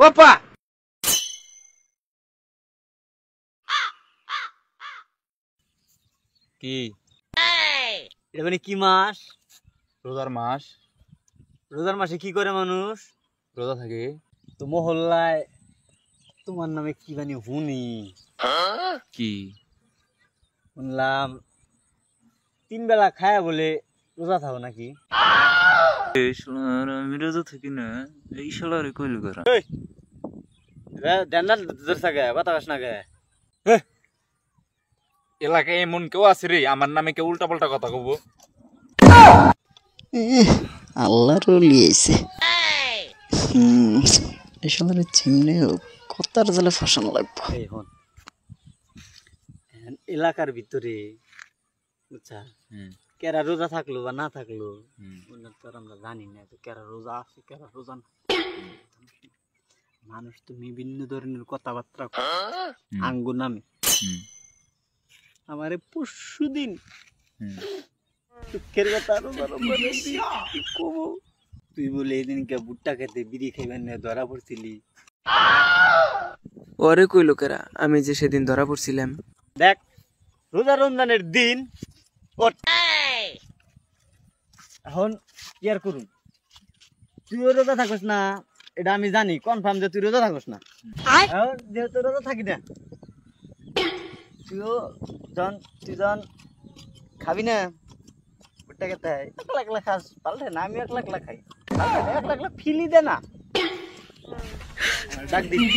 ওপা কি এটা মানে কি মাস? রোজার মাস। রোজার মাসে কি করে মানুষ? রোজা থাকে। তো মহল্লায় তোমার নামে কি জানি হুনি, কি শুনলাম 3 বেলা খায়া বলে রোজা থাকো নাকি? আমি রোজা থাকি না, এই শালারে কইল করা। ড্যান্ডার ধরছে গে, বাতাস না গে। এলাকায় এমন কেউ আছে রে আমার নামে কেউ উল্টা পাল্টা কথা কব? আল্লাহর লিয়েছে এসবের চিমনে কতার জালে ফসানো লাগবে। এই হন এলাকার ভিতরে বুঝছা কেরা রোজা থাকলো বা না থাকলো তো আমরা জানি না, তো কেরা রোজা আছে কেরা রোজা না। মানুষ তো বিভিন্ন ধরনের কথাবার্তা আঙ্গু নামে। আমারে পরশু দিন দুঃখের কথা তুই বলে এদিনকে ভুট্টা খেতে বিড়ি খাইবেন না ধরা পড়ছিলি। ওরে কই লোকেরা আমি যে সেদিন ধরা পড়ছিলাম। দেখ রোজা রমজানের দিন এখন কি আর করুন, তুইও রোজা থাকস না এটা আমি জানি কনফার্ম যে তুই রোজা থাকস না। এখন যেহেতু রোজা থাকি না তুই যখন খাবি না ভুট্টা খেতে একলা একলা খাস পাল্টে না, আমি একলা একলা খাই একলা একলা ফিলি দে না ডাক দিবি।